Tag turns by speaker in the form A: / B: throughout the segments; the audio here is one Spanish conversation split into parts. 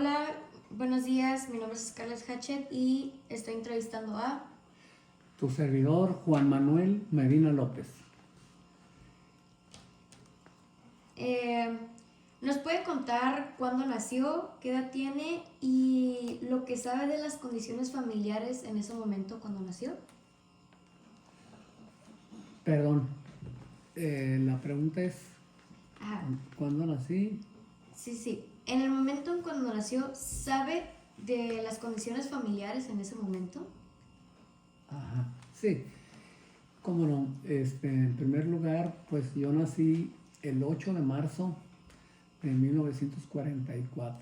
A: Hola, buenos días. Mi nombre es Scarlett Hatchet y estoy entrevistando a...
B: Tu servidor, Juan Manuel Medina López.
A: Eh, ¿Nos puede contar cuándo nació, qué edad tiene y lo que sabe de las condiciones familiares en ese momento cuando nació?
B: Perdón, la pregunta es,
A: Ajá,
B: ¿cuándo nací?
A: sí. En el momento en cuando nació, ¿sabe de las condiciones familiares en ese momento?
B: Ajá, sí, cómo no. En primer lugar, pues yo nací el 8 de marzo de 1944.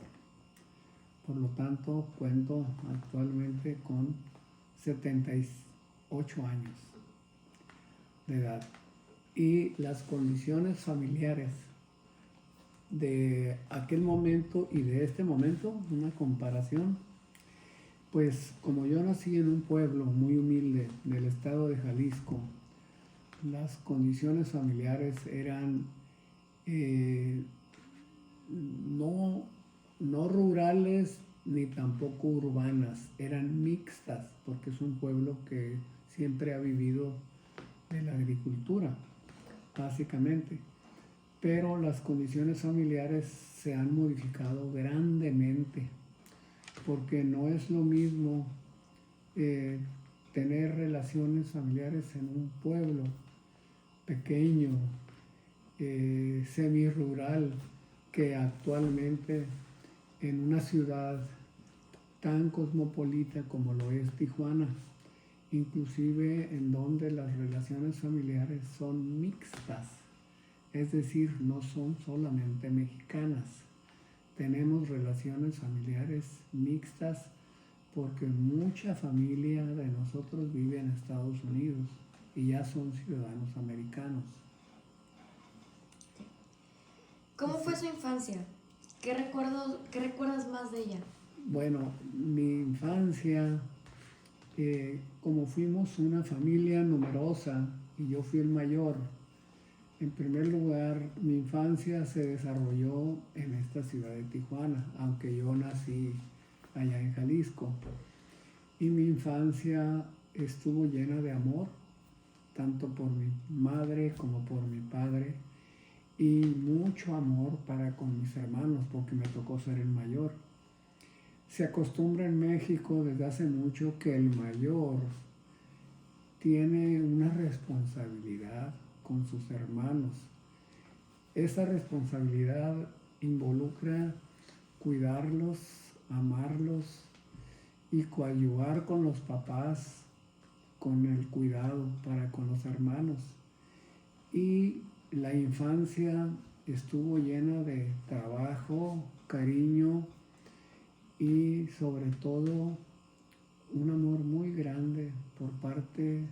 B: Por lo tanto, cuento actualmente con 78 años de edad. Y las condiciones familiares de aquel momento y de este momento, una comparación, pues como yo nací en un pueblo muy humilde del estado de Jalisco, las condiciones familiares eran eh, no, no rurales ni tampoco urbanas, eran mixtas, porque es un pueblo que siempre ha vivido de la agricultura, básicamente. Pero las condiciones familiares se han modificado grandemente, porque no es lo mismo eh, tener relaciones familiares en un pueblo pequeño, semi-rural, que actualmente en una ciudad tan cosmopolita como lo es Tijuana, inclusive en donde las relaciones familiares son mixtas, es decir, no son solamente mexicanas. Tenemos relaciones familiares mixtas porque mucha familia de nosotros vive en Estados Unidos y ya son ciudadanos americanos.
A: ¿Cómo fue su infancia? ¿Qué recuerdas más de ella?
B: Bueno, mi infancia, como fuimos una familia numerosa y yo fui el mayor, en primer lugar, mi infancia se desarrolló en esta ciudad de Tijuana, aunque yo nací allá en Jalisco. Y mi infancia estuvo llena de amor, tanto por mi madre como por mi padre, y mucho amor para con mis hermanos, porque me tocó ser el mayor. Se acostumbra en México desde hace mucho que el mayor tiene una responsabilidad con sus hermanos. Esa responsabilidad involucra cuidarlos, amarlos y coadyuvar con los papás con el cuidado para con los hermanos. Y la infancia estuvo llena de trabajo, cariño y sobre todo un amor muy grande por parte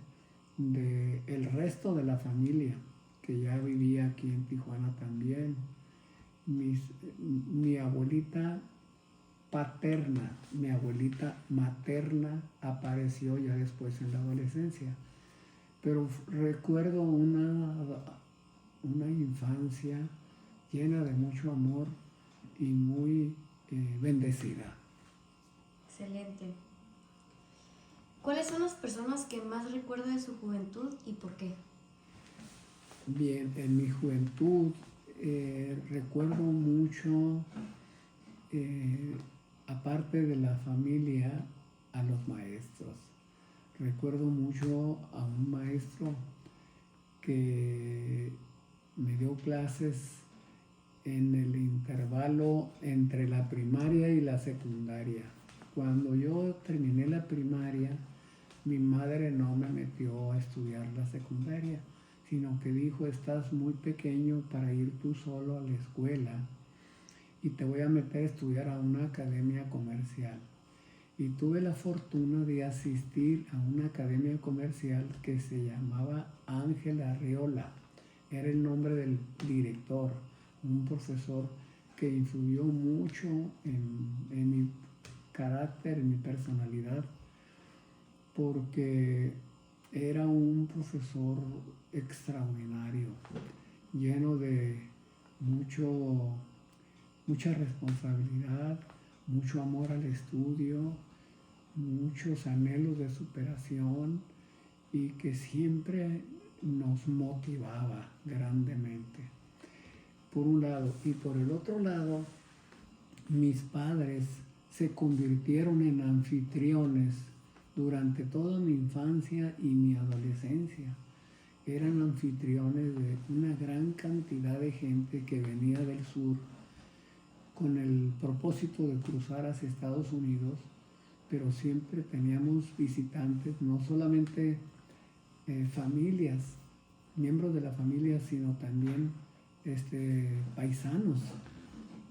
B: del resto de la familia que ya vivía aquí en Tijuana también. Mi abuelita paterna, mi abuelita materna apareció ya después en la adolescencia. Pero recuerdo una infancia llena de mucho amor y muy bendecida.
A: Excelente. ¿Cuáles son las personas que más recuerda de su juventud y por qué?
B: Bien, en mi juventud recuerdo mucho, aparte de la familia, a los maestros. Recuerdo mucho a un maestro que me dio clases en el intervalo entre la primaria y la secundaria. Cuando yo terminé la primaria, mi madre no me metió a estudiar la secundaria, sino que dijo, estás muy pequeño para ir tú solo a la escuela y te voy a meter a estudiar a una academia comercial. Y tuve la fortuna de asistir a una academia comercial que se llamaba Ángel Arreola. Era el nombre del director, un profesor que influyó mucho en mi carácter, en mi personalidad, porque era un profesor extraordinario, lleno de mucha responsabilidad, mucho amor al estudio, muchos anhelos de superación y que siempre nos motivaba grandemente, por un lado. Y por el otro lado, mis padres se convirtieron en anfitriones durante toda mi infancia y mi adolescencia. Eran anfitriones de una gran cantidad de gente que venía del sur con el propósito de cruzar hacia Estados Unidos, pero siempre teníamos visitantes, no solamente familias, miembros de la familia, sino también paisanos,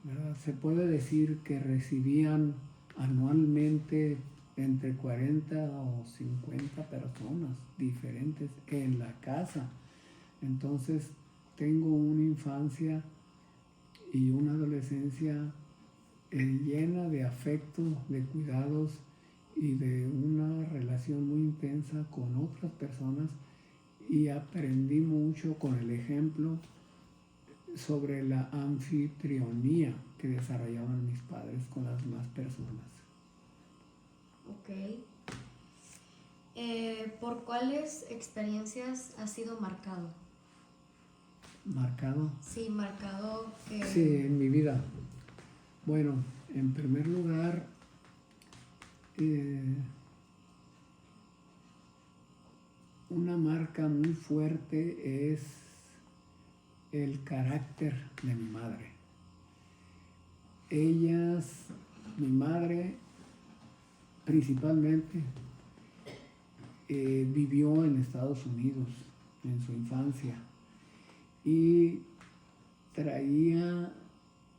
B: ¿verdad? Se puede decir que recibían anualmente entre 40 o 50 personas diferentes en la casa. Entonces tengo una infancia y una adolescencia llena de afecto, de cuidados y de una relación muy intensa con otras personas, y aprendí mucho con el ejemplo sobre la anfitrionía que desarrollaban mis padres con las demás personas.
A: Ok. ¿Por cuáles experiencias has sido marcado?
B: ¿Marcado?
A: Sí, marcado.
B: Sí, en mi vida. Bueno, en primer lugar, una marca muy fuerte es el carácter de mi madre. Mi madre principalmente, vivió en Estados Unidos en su infancia y traía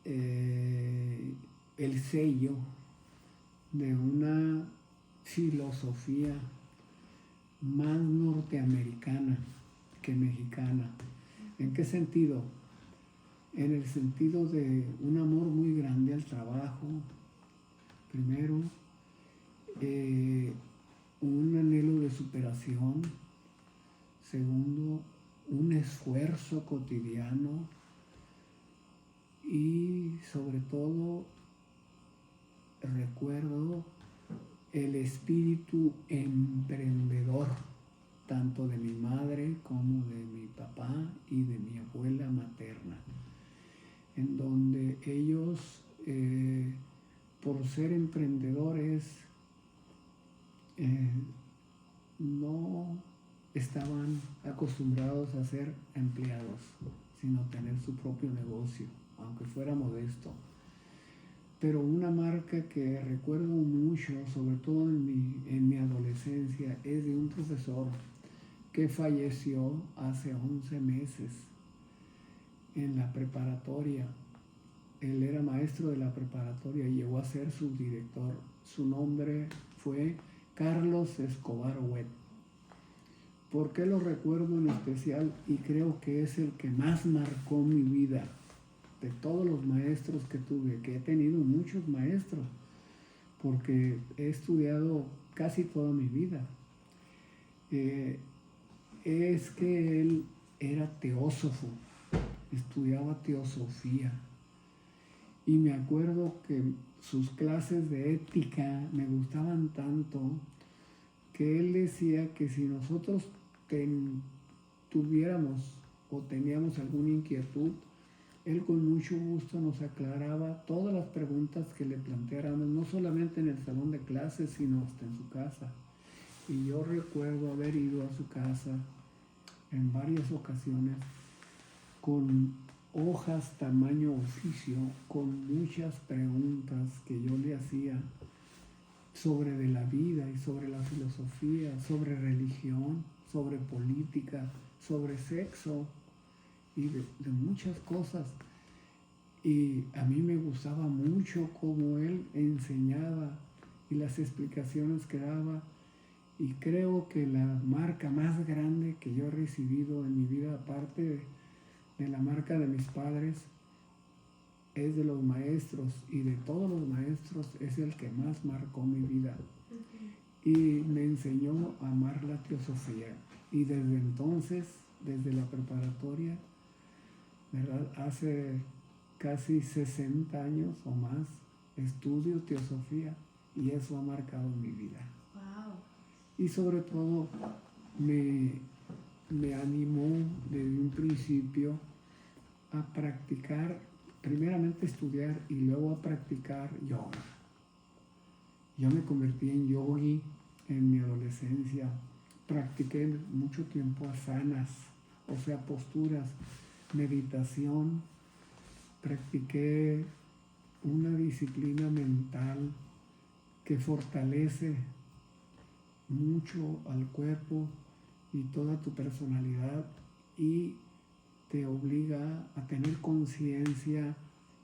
B: el sello de una filosofía más norteamericana que mexicana. ¿En qué sentido? En el sentido de un amor muy grande al trabajo, primero, un anhelo de superación, segundo, un esfuerzo cotidiano y sobre todo recuerdo el espíritu emprendedor tanto de mi madre como de mi papá y de mi abuela materna, en donde ellos, por ser emprendedores, no estaban acostumbrados a ser empleados, sino tener su propio negocio, aunque fuera modesto. Pero una marca que recuerdo mucho, sobre todo en mi adolescencia, es de un profesor que falleció hace 11 meses en la preparatoria. Él era maestro de la preparatoria y llegó a ser subdirector. Su nombre fue Carlos Escobar Huet. ¿Por qué lo recuerdo en especial? Y creo que es el que más marcó mi vida. De todos los maestros que tuve, que he tenido muchos maestros, porque he estudiado casi toda mi vida, es que él era teósofo, estudiaba teosofía, y me acuerdo que sus clases de ética me gustaban tanto que él decía que si nosotros tuviéramos o teníamos alguna inquietud, él con mucho gusto nos aclaraba todas las preguntas que le planteáramos, no solamente en el salón de clases, sino hasta en su casa. Y yo recuerdo haber ido a su casa en varias ocasiones con hojas tamaño oficio, con muchas preguntas que yo le hacía sobre de la vida y sobre la filosofía, sobre religión, sobre política, sobre sexo y de muchas cosas. Y a mí me gustaba mucho cómo él enseñaba y las explicaciones que daba. Y creo que la marca más grande que yo he recibido en mi vida, aparte de la marca de mis padres, es de los maestros, y de todos los maestros es el que más marcó mi vida. Y me enseñó a amar la teosofía. Y desde entonces, desde la preparatoria, ¿verdad? Hace casi 60 años o más, estudio teosofía y eso ha marcado mi vida.
A: Wow.
B: Y sobre todo me animó desde un principio a practicar, primeramente estudiar y luego a practicar yoga. Yo me convertí en yogi en mi adolescencia. Practiqué mucho tiempo asanas, o sea, posturas, meditación. Practiqué una disciplina mental que fortalece mucho al cuerpo y toda tu personalidad y te obliga a tener conciencia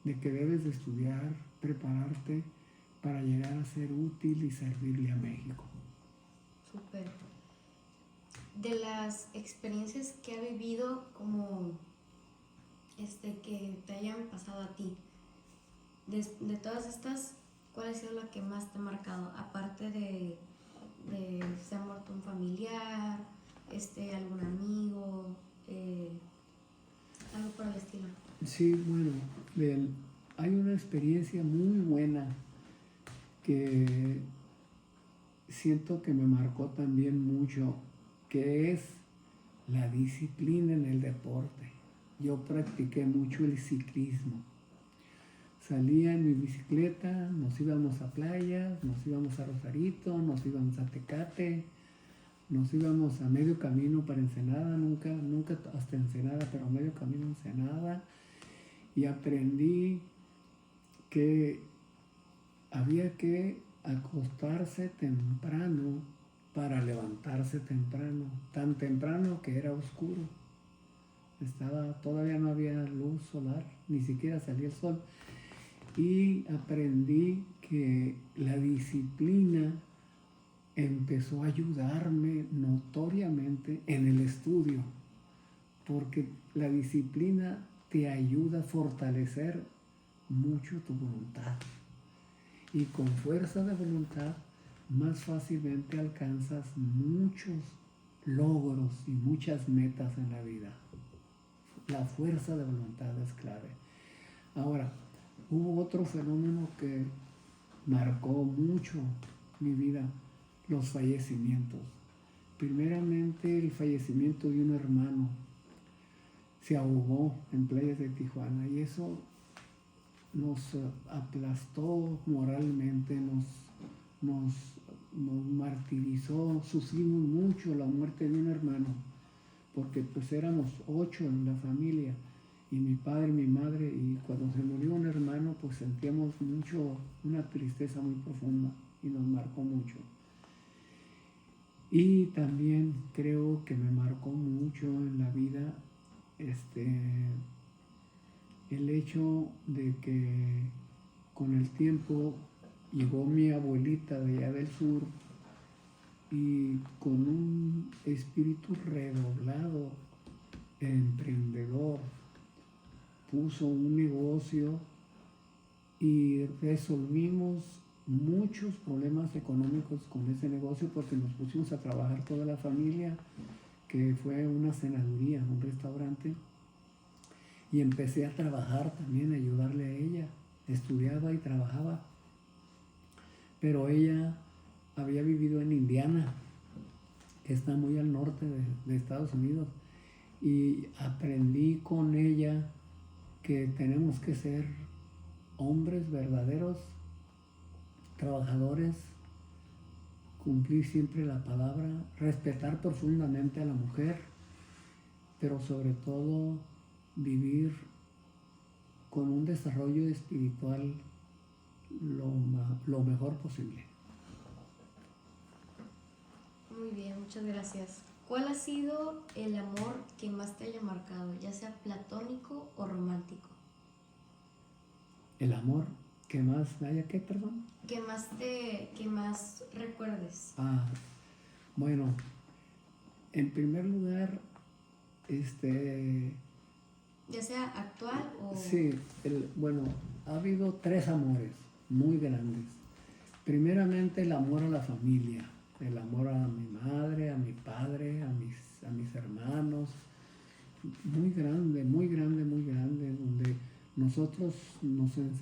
B: de que debes de estudiar, prepararte para llegar a ser útil y servirle a México.
A: Súper. De las experiencias que ha vivido, como que te hayan pasado a ti, de todas estas, ¿cuál ha sido la que más te ha marcado? Aparte de se ha muerto un familiar, algún amigo, algo por el estilo.
B: Sí, bueno, hay una experiencia muy buena que siento que me marcó también mucho, que es la disciplina en el deporte. Yo practiqué mucho el ciclismo. Salía en mi bicicleta, nos íbamos a playas, nos íbamos a Rosarito, nos íbamos a Tecate, nos íbamos a medio camino para Ensenada, nunca hasta Ensenada, pero a medio camino a Ensenada, y aprendí que había que acostarse temprano para levantarse temprano, tan temprano que era oscuro. Todavía no había luz solar, ni siquiera salía el sol. Y aprendí que la disciplina empezó a ayudarme notoriamente en el estudio, porque la disciplina te ayuda a fortalecer mucho tu voluntad. Y con fuerza de voluntad más fácilmente alcanzas muchos logros y muchas metas en la vida. La fuerza de voluntad es clave. Ahora, hubo otro fenómeno que marcó mucho mi vida, los fallecimientos. Primeramente, el fallecimiento de un hermano. Se ahogó en playas de Tijuana y eso nos aplastó moralmente, nos martirizó, sufrimos mucho la muerte de un hermano, porque pues éramos 8 en la familia, y mi padre, mi madre, y cuando se murió un hermano pues sentíamos mucho, una tristeza muy profunda y nos marcó mucho. Y también creo que me marcó mucho en la vida el hecho de que con el tiempo llegó mi abuelita de allá del sur y con un espíritu redoblado, emprendedor, puso un negocio y resolvimos muchos problemas económicos con ese negocio porque nos pusimos a trabajar toda la familia, que fue una cenaduría, un restaurante, y empecé a trabajar también, a ayudarle a ella. Estudiaba y trabajaba, pero ella había vivido en Indiana, que está muy al norte de Estados Unidos, y aprendí con ella que tenemos que ser hombres verdaderos, trabajadores, cumplir siempre la palabra, respetar profundamente a la mujer, pero sobre todo vivir con un desarrollo espiritual lo mejor posible.
A: Muy bien, muchas gracias. ¿Cuál ha sido el amor que más te haya marcado, ya sea platónico o romántico?
B: El amor que más haya, ¿qué, perdón?
A: Que más recuerdes.
B: Bueno, en primer lugar,
A: ya sea actual o...
B: Sí, bueno, ha habido 3 amores muy grandes. Primeramente el amor a la familia, el amor a mi madre, a mi padre, a mis hermanos, muy grande, donde nosotros nos enseñamos